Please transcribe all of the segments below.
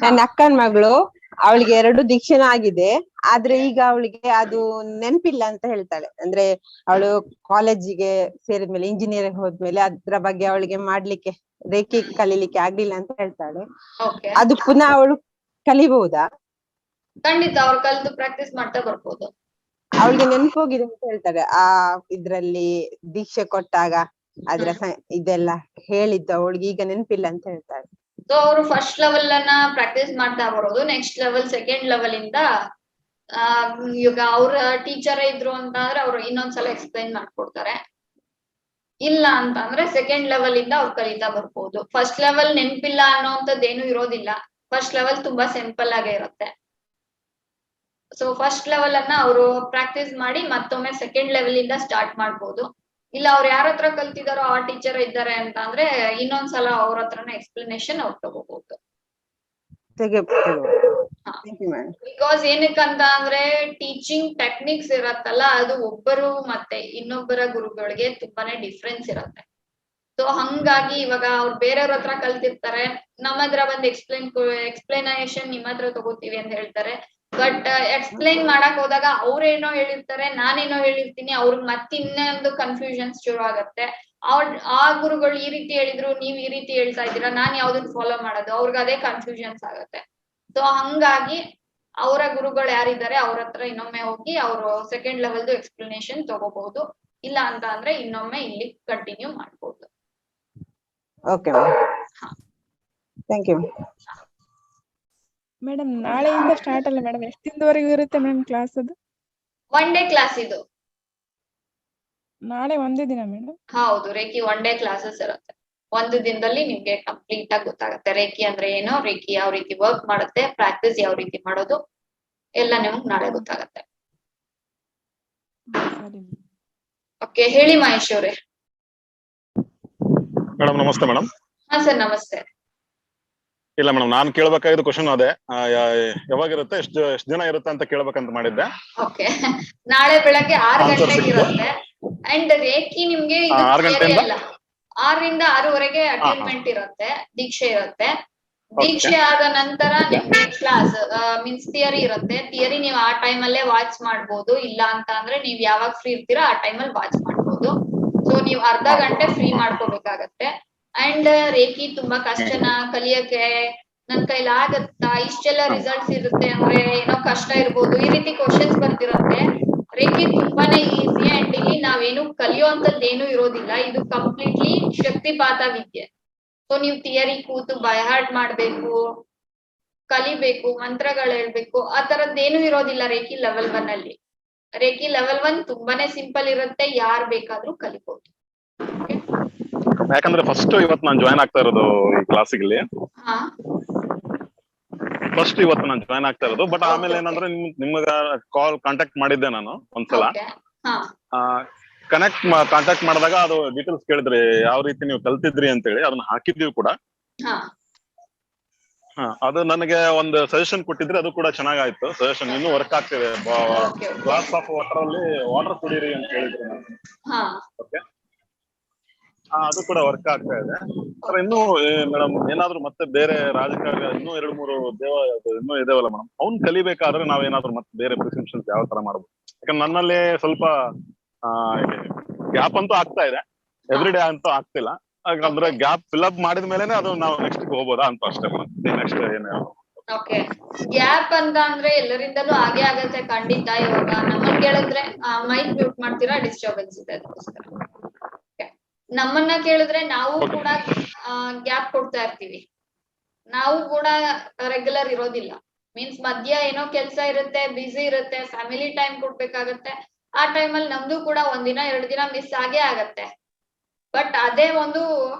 ನನ್ನ ಅಕ್ಕನ ಮಗಳು, ಅವಳಿಗೆ 2 ದೀಕ್ಷೆನೂ ಆಗಿದೆ. ಆದ್ರೆ ಈಗ ಅವಳಿಗೆ ಅದು ನೆನ್ಪಿಲ್ಲ ಅಂತ ಹೇಳ್ತಾಳೆ. ಅಂದ್ರೆ ಅವಳು ಕಾಲೇಜಿಗೆ ಸೇರಿದ್ಮೇಲೆ, ಇಂಜಿನಿಯರಿಂಗ್ ಹೋದ್ಮೇಲೆ ಅದ್ರ ಬಗ್ಗೆ ಅವಳಿಗೆ ಮಾಡ್ಲಿಕ್ಕೆ, ರೇಖಿ ಕಲೀಲಿಕ್ಕೆ ಆಗ್ಲಿಲ್ಲ ಅಂತ ಹೇಳ್ತಾಳೆ. ಅದು ಪುನಃ ಅವಳು ಕಲಿಬಹುದಾ? ಖಂಡಿತ, ಅವ್ರು ಕಲ್ತು ಪ್ರಾಕ್ಟೀಸ್ ಮಾಡ್ತಾ ಬರ್ಬೋದು. ಅವಳಿಗೆ ನೆನ್ಪೋಗಿದೆ ಅಂತ ಹೇಳ್ತಾರೆ. ಆ ಇದ್ರಲ್ಲಿ ದೀಕ್ಷೆ ಕೊಟ್ಟಾಗ ಅದ್ರ ಇದೆಲ್ಲ ಹೇಳಿದ್ದು ಅವಳಿಗೆ ಈಗ ನೆನ್ಪಿಲ್ಲ ಅಂತ ಹೇಳ್ತಾರೆ. ಸೊ ಅವರು ಫಸ್ಟ್ ಲೆವೆಲ್ ಅನ್ನ ಪ್ರಾಕ್ಟೀಸ್ ಮಾಡ್ತಾ ಬರೋದು. ನೆಕ್ಸ್ಟ್ ಲೆವೆಲ್, ಸೆಕೆಂಡ್ ಲೆವೆಲ್ ಇಂದ ಈಗ ಅವ್ರ ಟೀಚರ್ ಇದ್ರು ಅಂತ ಅಂದ್ರೆ ಅವ್ರು ಇನ್ನೊಂದ್ಸಲ ಎಕ್ಸ್ಪ್ಲೈನ್ ಮಾಡ್ಕೊಡ್ತಾರೆ. ಇಲ್ಲ ಅಂತ ಅಂದ್ರೆ ಸೆಕೆಂಡ್ ಲೆವೆಲ್ ಇಂದ ಅವ್ರು ಕಲಿತಾ ಬರ್ಬೋದು. ಫಸ್ಟ್ ಲೆವೆಲ್ ನೆನ್ಪಿಲ್ಲ ಅನ್ನೋಂಥದ್ದು ಏನು ಇರೋದಿಲ್ಲ. ಫಸ್ಟ್ ಲೆವೆಲ್ ತುಂಬಾ ಸಿಂಪಲ್ ಆಗೇ ಇರುತ್ತೆ. ಸೊ ಫಸ್ಟ್ ಲೆವೆಲ್ ಅನ್ನ ಅವರು ಪ್ರಾಕ್ಟೀಸ್ ಮಾಡಿ ಮತ್ತೊಮ್ಮೆ ಸೆಕೆಂಡ್ ಲೆವೆಲ್ ಇಂದ ಸ್ಟಾರ್ಟ್ ಮಾಡ್ಬೋದು. ಇಲ್ಲ ಅವ್ರು ಯಾರ ಹತ್ರ ಕಲ್ತಿದಾರೋ ಆ ಟೀಚರ್ ಇದ್ದಾರೆ ಅಂತ ಅಂದ್ರೆ ಇನ್ನೊಂದ್ಸಲ ಅವ್ರ ಹತ್ರನ ಎಕ್ಸ್ಪ್ಲನೇಷನ್ ಅವ್ರು ತಗೋಬಹುದು. ಬಿಕಾಸ್ ಏನಕ್ಕಂತ ಅಂದ್ರೆ ಟೀಚಿಂಗ್ ಟೆಕ್ನಿಕ್ಸ್ ಇರತ್ತಲ್ಲ, ಅದು ಒಬ್ಬರು ಮತ್ತೆ ಇನ್ನೊಬ್ಬರ ಗುರುಗಳಿಗೆ ತುಂಬಾನೇ ಡಿಫ್ರೆನ್ಸ್ ಇರತ್ತೆ. ಸೊ ಹಂಗಾಗಿ ಇವಾಗ ಅವ್ರು ಬೇರೆಯವ್ರ ಹತ್ರ ಕಲ್ತಿರ್ತಾರೆ, ನಮ್ಮ ಹತ್ರ ಬಂದು ಎಕ್ಸ್ಪ್ಲನೇಷನ್ ನಿಮ್ಮ ಹತ್ರ ತಗೋತೀವಿ ಅಂತ ಹೇಳ್ತಾರೆ. ಬಟ್ ಎಕ್ಸ್ಪ್ಲೈನ್ ಮಾಡಕ್ ಹೋದಾಗ ಅವ್ರೇನೋ ಹೇಳಿರ್ತಾರೆ, ನಾನೇನೋ ಹೇಳಿರ್ತೀನಿ, ಅವ್ರಿಗೆ ಮತ್ತಿನ್ನೊಂದು ಕನ್ಫ್ಯೂಷನ್ಸ್ ಶುರು ಆಗತ್ತೆ. ಆ ಗುರುಗಳು ಈ ರೀತಿ ಹೇಳಿದ್ರು, ನೀವ್ ಈ ರೀತಿ ಹೇಳ್ತಾ ಇದ್ದೀರಾ, ನಾನ್ ಯಾವ್ದನ್ನ ಫಾಲೋ ಮಾಡೋದು, ಅವ್ರಿಗೆ ಅದೇ ಕನ್ಫ್ಯೂಷನ್ಸ್ ಆಗತ್ತೆ. ಸೊ ಹಂಗಾಗಿ ಅವರ ಗುರುಗಳು ಯಾರಿದ್ದಾರೆ ಅವ್ರ ಹತ್ರ ಇನ್ನೊಮ್ಮೆ ಹೋಗಿ ಅವರು ಸೆಕೆಂಡ್ ಲೆವೆಲ್ದು ಎಕ್ಸ್ಪ್ಲನೇಷನ್ ತಗೋಬಹುದು. ಇಲ್ಲ ಅಂತ ಅಂದ್ರೆ ಇನ್ನೊಮ್ಮೆ ಇಲ್ಲಿ ಕಂಟಿನ್ಯೂ ಮಾಡ್ಬೋದು. Okay, thank you madam. ನಾಳೆಯಿಂದ ಸ್ಟಾರ್ಟ್ ಅಲ್ಲ ಮೇಡಮ್? ಎಷ್ಟು ದಿನದವರೆಗೂ ಇರುತ್ತೆ ಮೇಡಮ್ ಕ್ಲಾಸ್? ಅದು 1 ಡೇ ಕ್ಲಾಸ್ ಇದು. ನಾಳೆ ಒಂದೇ ದಿನ ಮೇಡಮ್? ಹೌದು, ರೇಖಿ 1 ಡೇ ಕ್ಲಾಸಸ್ ಇರುತ್ತೆ. ಒಂದು ದಿನದಲ್ಲಿ ನಿಮ್ಗೆ ಕಂಪ್ಲೀಟ್ ಆಗಿ ಗೊತ್ತಾಗುತ್ತೆ ರೇಖಿ ಅಂದ್ರೆ ಏನು, ರೇಖಿ ಯಾವ ರೀತಿ ವರ್ಕ್ ಮಾಡುತ್ತೆ, ಪ್ರಾಕ್ಟೀಸ್ ಯಾವ ರೀತಿ ಮಾಡೋದು ಎಲ್ಲ ನಿಮ್ಗೆ ನಾಳೆ ಗೊತ್ತಾಗತ್ತೆ. ಓಕೆ, ಹೇಳಿ ಮಹೇಶ್ ಅವರೇ. ಮೇಡಮ್ ನಮಸ್ತೆ. ಮೇಡಮ್ ಹಾ ಸರ್, ನಮಸ್ತೆ. ಇಲ್ಲ ಮೇಡಮ್, ನಾನು ಕೇಳ್ಬೇಕಾಗಿದ್ದು ಕ್ವಶನ್ ಅದೇ, ಯಾವಾಗಿರುತ್ತೆ, ಎಷ್ಟು ದಿನ ಇರುತ್ತೆ ಅಂತ ಕೇಳ್ಬೇಕಂತ ಮಾಡಿದ್ದೆ. ಓಕೆ, ನಾಳೆ ಬೆಳಗ್ಗೆ 6 ಗಂಟೆಗೆ ಇರುತ್ತೆ. ಅಂಡ್ ರೇಖಿ ನಿಮ್ಗೆ 6 ಗಂಟೆಯಿಂದ 6 ರಿಂದ 6:30 ಅಟೆಂಡ್ಮೆಂಟ್ ಇರುತ್ತೆ, ದೀಕ್ಷೆ ಇರುತ್ತೆ. ದೀಕ್ಷೆ ಆದ ನಂತರ ನಿಮ್ಗೆ ಕ್ಲಾಸ್ ಮೀನ್ಸ್ ಥಿಯರಿ ಇರುತ್ತೆ. ಥಿಯರಿ ನೀವು ಆ ಟೈಮ್ ಅಲ್ಲೇ ವಾಚ್ ಮಾಡ್ಬೋದು. ಇಲ್ಲ ಅಂತ ಅಂದ್ರೆ ನೀವ್ ಯಾವಾಗ ಫ್ರೀ ಇರ್ತೀರಾ ಆ ಟೈಮಲ್ಲಿ ವಾಚ್ ಮಾಡ್ಬೋದು. ಸೊ ನೀವು ಅರ್ಧ ಗಂಟೆ ಫ್ರೀ ಮಾಡ್ಕೋಬೇಕಾಗತ್ತೆ. ಅಂಡ್ ರೇಖಿ ತುಂಬಾ ಕಷ್ಟನ ಕಲಿಯಕ್ಕೆ ನನ್ ಕೈಲಿ ಆಗತ್ತಾ, ಇಷ್ಟೆಲ್ಲ ರಿಸಲ್ಟ್ಸ್ ಇರುತ್ತೆ ಅಂದ್ರೆ ಏನೋ ಕಷ್ಟ ಇರ್ಬೋದು, ಈ ರೀತಿ ಕ್ವಶನ್ಸ್ ಬರ್ತಿರತ್ತೆ. ರೇಖಿ ತುಂಬಾನೇ ಈಸಿ. ಅಂಡ್ ಇಲ್ಲಿ ನಾವೇನು ಕಲಿಯುವಂತದ್ದು ಏನು ಇರೋದಿಲ್ಲ. ಇದು ಕಂಪ್ಲೀಟ್ಲಿ ಶಕ್ತಿಪಾತ ವಿದ್ಯೆ. ಸೊ ನೀವು ಥಿಯರಿ ಕೂತು ಬೈ ಹಾರ್ಟ್ ಮಾಡ್ಬೇಕು, ಕಲಿಬೇಕು, ಮಂತ್ರಗಳು ಹೇಳ್ಬೇಕು, ಆ ತರದ್ದೇನು ಇರೋದಿಲ್ಲ ರೇಖಿ ಲೆವೆಲ್ 1 ಅಲ್ಲಿ. ರೇಖಿ ಲೆವೆಲ್ 1 ತುಂಬಾನೇ ಸಿಂಪಲ್ ಇರುತ್ತೆ, ಯಾರ್ ಬೇಕಾದ್ರೂ ಕಲಿಬಹುದು. ಯಾಕಂದ್ರೆ ಫಸ್ಟ್ ಇವತ್ತು ನಾನು ಜಾಯ್ನ್ ಆಗ್ತಾ ಇರೋದು ಈ ಕ್ಲಾಸಿಗೆ. ಫಸ್ಟ್ ಇವತ್ತು ನಾನು ಜಾಯ್ನ್ ಆಗ್ತಾ ಇರೋದು. ಬಟ್ ಆಮೇಲೆ ಏನಂದ್ರೆ ನಿಮ್ಗ ಕಾಂಟ್ಯಾಕ್ಟ್ ಮಾಡಿದ್ದೆ ನಾನು ಒಂದ್ಸಲ. ಕಾಂಟ್ಯಾಕ್ಟ್ ಮಾಡಿದಾಗ ಅದು ಡೀಟೇಲ್ಸ್ ಕೇಳಿದ್ರಿ, ಯಾವ ರೀತಿ ನೀವು ಕಲ್ತಿದ್ರಿ ಅಂತ ಹೇಳಿ. ಅದನ್ನ ಹಾಕಿದ್ವಿ ಕೂಡ. ಅದು ನನಗೆ ಒಂದು ಸಜೆಷನ್ ಕೊಟ್ಟಿದ್ರೆ, ಅದು ಕೂಡ ಚೆನ್ನಾಗಾಯ್ತು. ಸಜೆಷನ್ ಇನ್ನೂ ವರ್ಕ್ ಆಗ್ತಿದೆ. ಗ್ಲಾಸ್ ಆಫ್ ವಾಟರ್ ಅಲ್ಲಿ ವಾಟರ್ ಕುಡೀರಿ ಅಂತ ಹೇಳಿದ್ರು ನಾನು. ಓಕೆ, ಅದು ಕೂಡ ವರ್ಕ್ ಆಗ್ತಾ ಇದೆ. ಇನ್ನು ಮೇಡಮ್ ಏನಾದ್ರು ಮತ್ತೆ ಬೇರೆ ರಾಜಕಾರ್ಯ ಇನ್ನೂ 2-3 ಇನ್ನೂ ಇದಾವಲ್ಲ ಮೇಡಮ್, ಅವ್ನ್ ಕಲಿಬೇಕಾದ್ರೆ ನಾವೇನಾದ್ರು ಮತ್ತೆ ಬೇರೆ ಪ್ರಿಸ್ಕ್ರಿಪ್ಷನ್ಸ್ ಯಾವ ತರ ಮಾಡ್ಬೋದು? ಯಾಕಂದ್ರೆ ನನ್ನಲ್ಲಿ ಸ್ವಲ್ಪ ಗ್ಯಾಪ್ ಅಂತೂ ಆಗ್ತಾ ಇದೆ, ಎವ್ರಿ ಡೇ ಅಂತೂ ಆಗ್ತಿಲ್ಲ. ಯಾಕಂದ್ರೆ ಗ್ಯಾಪ್ ಫಿಲ್ಅಪ್ ಮಾಡಿದ ಮೇಲೆ ಅದು ನಾವು ನೆಕ್ಸ್ಟ್ ಹೋಗ್ಬೋದಾ ಅಂತ ಅಷ್ಟೇ ಮೇಡಮ್. ನೆಕ್ಸ್ಟ್ ಏನು? ಓಕೆ, ಗ್ಯಾಪ್ ಅಂತ ಅಂದ್ರೆ ಎಲ್ಲರಿಂದಲೂ ಹಾಗೆ ಆಗತ್ತೆ ಖಂಡಿತ. ಇವಾಗ ನಮ್ಮನ್ನ ಕೇಳಿದ್ರೆ ಮೈಕ್ ಮ್ಯೂಟ್ ಮಾಡ್ತೀರಾ, ಡಿಸ್ಟರ್ಬೆನ್ಸ್ ಇದೆ ಅದಕ್ಕೋಸ್ಕರ. ನಮ್ಮನ್ನ ಕೇಳಿದ್ರೆ ನಾವು ಕೂಡ ಗ್ಯಾಪ್ ಕೊಡ್ತಾ ಇರ್ತೀವಿ. ನಾವು ಕೂಡ ರೆಗ್ಯುಲರ್ ಇರೋದಿಲ್ಲ. ಮೀನ್ಸ್ ಮಧ್ಯ ಏನೋ ಕೆಲ್ಸ ಇರುತ್ತೆ, ಬಿಸಿ ಇರುತ್ತೆ, ಫ್ಯಾಮಿಲಿ ಟೈಮ್ ಕೊಡ್ಬೇಕಾಗತ್ತೆ. ಆ ಟೈಮಲ್ಲಿ ನಮ್ದು ಕೂಡ 1 ದಿನ 2 ದಿನ ಮಿಸ್ ಆಗೇ ಆಗತ್ತೆ. ಬಟ್ ಅದೇ ಒಂದು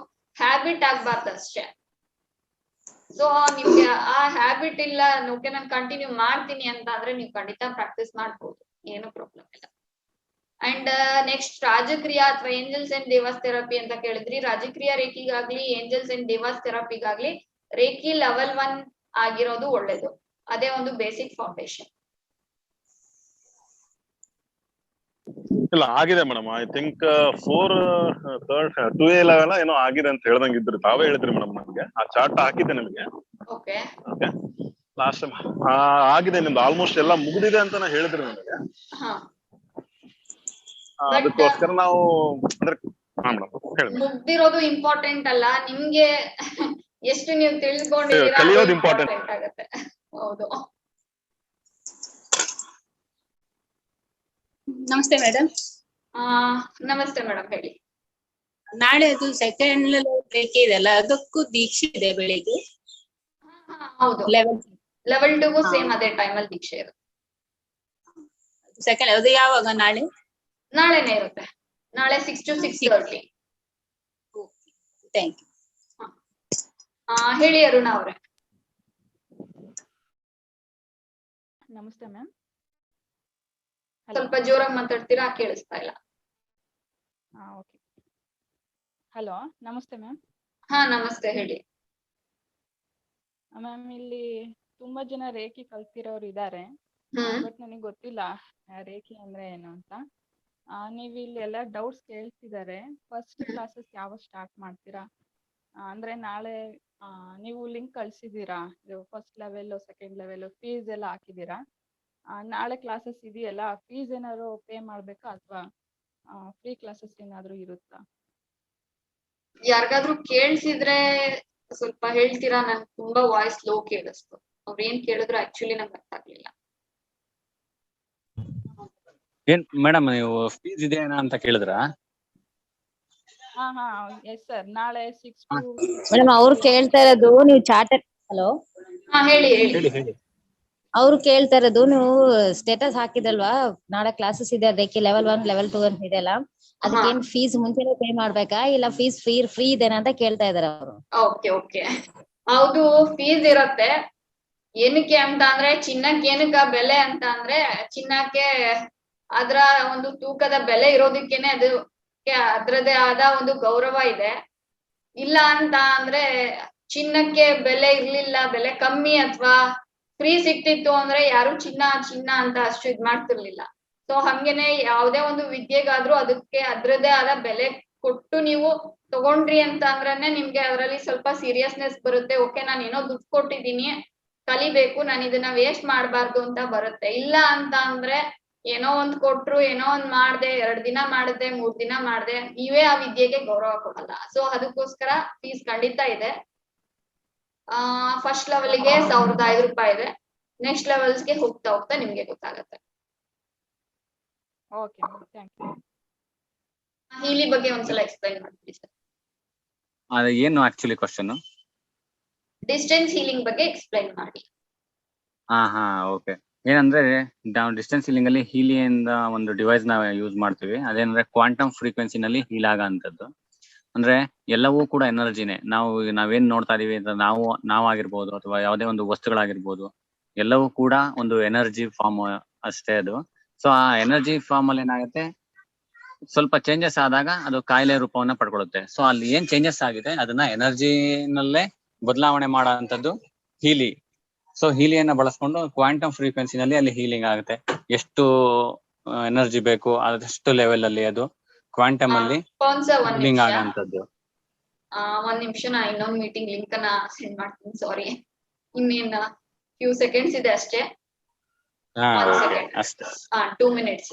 ಹ್ಯಾಬಿಟ್ ಆಗ್ಬಾರ್ದು ಅಷ್ಟೇ. ಸೊ ನಿಮ್ಗೆ ಆ ಹ್ಯಾಬಿಟ್ ಇಲ್ಲ, ಓಕೆ ನಾನು ಕಂಟಿನ್ಯೂ ಮಾಡ್ತೀನಿ ಅಂತ ಅಂದ್ರೆ ನೀವು ಖಂಡಿತ ಪ್ರಾಕ್ಟೀಸ್ ಮಾಡ್ಬೋದು, ಏನು ಪ್ರಾಬ್ಲಮ್ ಇಲ್ಲ. ಅಂಡ್ ನೆಕ್ಸ್ಟ್ ರಾಜಕ್ರಿಯಾ ಅಥವಾ ಏಂಜಲ್ಸ್ ಅಂಡ್ ದೇವಾಸ್ ಥೆರಪಿ ಅಂತ ಕೇಳಿದ್ರಿ. ರಾಜಕ್ರಿಯಾ ರೇಖಿಗಾಗ್ಲಿ ಏಂಜಲ್ಸ್ ಅಂಡ್ ದೇವಾಸ್ ಥೆರಪಿಗಾಗ್ಲಿ ರೇಖಿ ಲೆವೆಲ್ 1 ಆಗಿರೋದು ಒಳ್ಳೇದು. ಅದೇ ಒಂದು ಬೇಸಿಕ್ ಫೌಂಡೇಶನ್. ಇಲ್ಲ ಆಗಿದೆ madam. I think 2A level ಏನೋ ಆಗಿದೆ ಅಂತ ಹೇಳ್ದಂಗೆ ಇದ್ರು. ತಾವೇ ಹೇಳಿದ್ರಿ ಮೇಡಮ್ ನಮ್ಗೆ. ಆ ಚಾರ್ಟ್ ಹಾಕಿದ್ದೆ ನಿಮ್ಗೆ. ಓಕೆ ಓಕೆ ಲಾಸ್ಟ್ ಟೈಮ್ ಆಗಿದೆ ನಿಮ್ದು ಆಲ್ಮೋಸ್ಟ್ ಎಲ್ಲ ಮುಗಿದಿದೆ ಅಂತ ಹೇಳಿದ್ರಿ ನನಗೆ. ಅದಕ್ಕೋಸ್ಕರ ನಾವು ಅಂದ್ರೆ ಮುಗ್ದಿರೋದು ಇಂಪಾರ್ಟೆಂಟ್ ಅಲ್ಲ, ನಿಮ್ಗೆ ಎಷ್ಟು ನೀವು ತಿಳ್ಕೊಂಡಿದ್ದೀರಾ ಕಲಿಯೋದು ಇಂಪಾರ್ಟೆಂಟ್ ಆಗುತ್ತೆ. ಹೌದು. ನಮಸ್ತೆ ಮೇಡಮ್. ನಮಸ್ತೆ ಮೇಡಮ್, ಹೇಳಿ. ನಾಳೆ ಅದು ಸೆಕೆಂಡ್ ರೇಖೆ ಇದೆಲ್ಲ, ಅದಕ್ಕೂ ದೀಕ್ಷೆ ಇದೆ ಬೆಳಿಗ್ಗೆ. ಹೌದು, ಲೆವೆಲ್ 2 ಸೇಮ್ ಅದೇ ಟೈಮಲ್ಲಿ ದೀಕ್ಷೆ ಇರುತ್ತೆ. ಸೆಕೆಂಡ್ ಅದು ಯಾವಾಗ? ನಾಳೆನೇ ಇರುತ್ತೆ. ನಾಳೆ 6 to 6:30. Thank you. ಹೇಳಿ ಅರುಣ ಅವ್ರೆ. ನಮಸ್ತೆ ಮ್ಯಾಮ್. ಸ್ವಲ್ಪ ಜೋರಾಗಿ ಮಾತಾಡ್ತೀರಾ? ಕೇಳಿಸ್ತಾ ಇಲ್ಲ. ಓಕೆ. ಹಲೋ, ನಮಸ್ತೆ ಮ್ಯಾಮ್. ನಮಸ್ತೆ, ಹೇಳಿ. ಮ್ಯಾಮ್, ಇಲ್ಲಿ ತುಂಬಾ ಜನ ರೇಖಿ ಕಲ್ತಿರೋರು ಇದ್ದಾರೆ, ಬಟ್ ನನಗೆ ಗೊತ್ತಿಲ್ಲ ರೇಖಿ ಅಂದ್ರೆ ಏನು ಅಂತ. ನೀವು ಇಲ್ಲಿ ಎಲ್ಲ ಡೌಟ್ಸ್ ಕೇಳ್ತಿದ್ದಾರೆ. ಫಸ್ಟ್ ಕ್ಲಾಸಸ್ ಯಾವಾಗ ಸ್ಟಾರ್ಟ್ ಮಾಡ್ತೀರಾ? ಅಂದ್ರೆ ನಾಳೆ ನೀವು ಲಿಂಕ್ ಕಳ್ಸಿದ್ದೀರಾ, first level, second level, fees ಎಲ್ಲ ಹಾಕಿದ್ದೀರಾ. ನಾಳೆ ಕ್ಲಾಸಸ್ ಇದೆಯಲ್ಲ, ಫೀಸ್ ಏನಾದ್ರು ಪೇ ಮಾಡ್ಬೇಕಾ ಅಥವಾ ಫ್ರೀ ಕ್ಲಾಸಸ್ ಏನಾದ್ರು ಇರುತ್ತಾ? ಯಾರಿಗಾದ್ರೂ ಕೇಳಿಸಿದ್ರೆ ಸ್ವಲ್ಪ ಹೇಳ್ತೀರಾ? ನಂಗೆ ತುಂಬಾ ವಾಯ್ಸ್ ಲೋ ಕೇಳಿಸ್ತು. ಅವ್ರು ಏನ್ ಕೇಳಿದ್ರು ಆಕ್ಚುಲಿ ನಂಗೆ ಅರ್ಥ ಆಗ್ಲಿಲ್ಲ. ಏನ್ ಮೇಡಮ್, ನೀವು ಫೀಸ್ ಇದೆಯಾ ಅಂತ ಕೇಳಿದ್ರಾ? Yes sir. ನಾಳೆ 6 to 6. ಮೇಡಮ್, ಅವ್ರು ಕೇಳ್ತಾ ಇರೋದು ನೀವು ಚಾರ್ಟರ್. ಹಲೋ, ಹೇಳಿ. ಅವ್ರು ಕೇಳ್ತಾ ಇರೋದು ನೀವು ಸ್ಟೇಟಸ್ ಹಾಕಿದಲ್ವಾ, ನಾಳೆ ಕ್ಲಾಸಸ್ ಇದೆ ಅದಕ್ಕೆ ಲೆವೆಲ್ 1 ಲೆವೆಲ್ 2 ಅಂತ ಇದೆಯಲ್ಲ, ಅದಕ್ಕೇನ್ ಫೀಸ್ ಮುಂಚೆನೆ ಪೇ ಮಾಡ್ಬೇಕಾ ಇಲ್ಲ ಫೀಸ್ ಫ್ರೀ ಇದೆನಾ ಅಂತ ಕೇಳ್ತಾ ಇದಾರೆ ಅವರು. ಓಕೆ. ಹೌದು, ಫೀಸ್ ಇರತ್ತೆ. ಏನಕ್ಕೆ ಅಂತ ಅಂದ್ರೆ, ಚಿನ್ನಕ್ಕೆ ಏನಕ್ಕ ಬೆಲೆ ಅಂತ ಅಂದ್ರೆ, ಚಿನ್ನಕ್ಕೆ ಅದ್ರ ಒಂದು ತೂಕದ ಬೆಲೆ ಇರೋದಕ್ಕೇನೆ ಅದಕ್ಕೆ ಅದ್ರದೇ ಆದ ಒಂದು ಗೌರವ ಇದೆ. ಇಲ್ಲ ಅಂತ ಅಂದ್ರೆ, ಚಿನ್ನಕ್ಕೆ ಬೆಲೆ ಇರ್ಲಿಲ್ಲ, ಬೆಲೆ ಕಮ್ಮಿ ಅಥವಾ ಫ್ರೀ ಸಿಕ್ತಿತ್ತು ಅಂದ್ರೆ ಯಾರು ಚಿನ್ನ ಅಂತ ಅಷ್ಟು ಇದ್ ಮಾಡ್ತಿರ್ಲಿಲ್ಲ. ಸೊ ಹಂಗೇನೆ ಯಾವ್ದೇ ಒಂದು ವಿದ್ಯೆಗಾದ್ರೂ ಅದಕ್ಕೆ ಅದ್ರದೇ ಆದ ಬೆಲೆ ಕೊಟ್ಟು ನೀವು ತಗೊಂಡ್ರಿ ಅಂತ ಅಂದ್ರೇನೆ ನಿಮ್ಗೆ ಅದ್ರಲ್ಲಿ ಸ್ವಲ್ಪ ಸೀರಿಯಸ್ನೆಸ್ ಬರುತ್ತೆ. ಓಕೆ, ನಾನು ಏನೋ ದುಡ್ಡು ಕೊಟ್ಟಿದ್ದೀನಿ, ಕಲಿಬೇಕು, ನಾನು ಇದನ್ನ ವೇಸ್ಟ್ ಮಾಡ್ಬಾರ್ದು ಅಂತ ಬರುತ್ತೆ. ಇಲ್ಲ ಅಂತ ಅಂದ್ರೆ ಏನೋ ಒಂದ್ ಕೊಟ್ರು, ಏನೋ ಒಂದ್ ಮಾಡ್ದೆ, 2 ದಿನ ಮಾಡಿದೆ, 3 ದಿನ ಮಾಡ್ದೆ, ನೀವೇ ಆ ವಿದ್ಯೆಗೆ ಗೌರವ ಕೊಡಲ್ಲ. ಸೊ ಅದಕ್ಕೋಸ್ಕರ ಫೀಸ್ ಖಂಡಿತ ಇದೆ. ಫಸ್ಟ್ ಲೆವೆಲ್ಗೆ 1,500 ರೂಪಾಯಿ ಇದೆ. ನೆಕ್ಸ್ಟ್ ಲೆವೆಲ್ಸ್ಗೆ ಹೋಗ್ತಾ ನಿಮ್ಗೆ ಗೊತ್ತಾಗತ್ತೆ. Okay, thank you. ಹೀಲಿ ಬಗ್ಗೆ ಒಂದ್ಸಲ ಎಕ್ಸ್ಪ್ಲೈನ್ ಮಾಡ್ತೀವಿ ಸರ್. ಅದು ಏನು ಆಕ್ಚುಲಿ ಕ್ವಶನ್? ಡಿಸ್ಟೆನ್ಸ್ ಹೀಲಿಂಗ್ ಬಗ್ಗೆ ಎಕ್ಸ್ಪ್ಲೈನ್ ಮಾಡಿ. ಓಕೆ. ಏನಂದ್ರೆ ನಾವು ಡಿಸ್ಟೆನ್ಸ್ ಹೀಲಿಂಗ್ ಅಲ್ಲಿ ಹೀಲಿಯಿಂದ ಒಂದು ಡಿವೈಸ್ ನಾವು ಯೂಸ್ ಮಾಡ್ತೀವಿ. ಅದೇನಂದ್ರೆ ಕ್ವಾಂಟಮ್ ಫ್ರೀಕ್ವೆನ್ಸಿ ನಲ್ಲಿ ಹೀಲ್ ಆಗಂತದ್ದು. ಅಂದ್ರೆ ಎಲ್ಲವೂ ಕೂಡ ಎನರ್ಜಿನೇ. ನಾವೇನ್ ನೋಡ್ತಾ ಇದೀವಿ, ನಾವಾಗಿರ್ಬೋದು ಅಥವಾ ಯಾವುದೇ ಒಂದು ವಸ್ತುಗಳಾಗಿರ್ಬೋದು, ಎಲ್ಲವೂ ಕೂಡ ಒಂದು ಎನರ್ಜಿ ಫಾರ್ಮ್ ಅಷ್ಟೇ ಅದು. ಸೊ ಆ ಎನರ್ಜಿ ಫಾರ್ಮ್ ಅಲ್ಲಿ ಏನಾಗುತ್ತೆ, ಸ್ವಲ್ಪ ಚೇಂಜಸ್ ಆದಾಗ ಅದು ಕಾಯಿಲೆ ರೂಪವನ್ನ ಪಡ್ಕೊಳ್ಳುತ್ತೆ. ಸೊ ಅಲ್ಲಿ ಏನ್ ಚೇಂಜಸ್ ಆಗಿದೆ ಅದನ್ನ ಎನರ್ಜಿನಲ್ಲೇ ಬದಲಾವಣೆ ಮಾಡೋಂಥದ್ದು ಹೀಲಿ. ಸೊ ಹೀಲಿಯನ್ನ ಬಳಸ್ಕೊಂಡು ಕ್ವಾಂಟಮ್ ಫ್ರೀಕ್ವೆನ್ಸಿನಲ್ಲಿ ಅಲ್ಲಿ ಹೀಲಿಂಗ್ ಆಗುತ್ತೆ. ಎಷ್ಟು ಎನರ್ಜಿ ಬೇಕು ಅದಷ್ಟು ಲೆವೆಲ್ ಅಲ್ಲಿ ಅದು ಕ್ವಾಂಟಮ್ ಅಲ್ಲಿ ಹೀಲಿಂಗ್ ಆಗಂತದ್ದು. ಒಂದ್ ನಿಮಿಷ, ನಾ ಇನ್ನೊಂದು ಮೀಟಿಂಗ್ ಲಿಂಕ್ ಅನ್ನ ಸೆಂಡ್ ಮಾಡ್ತೀನಿ. ಸಾರಿ, ಇನ್ನೇನ್ ಫ್ಯೂ ಸೆಕೆಂಡ್ಸ್ ಇದೆ ಅಷ್ಟೇ. 2 minutes.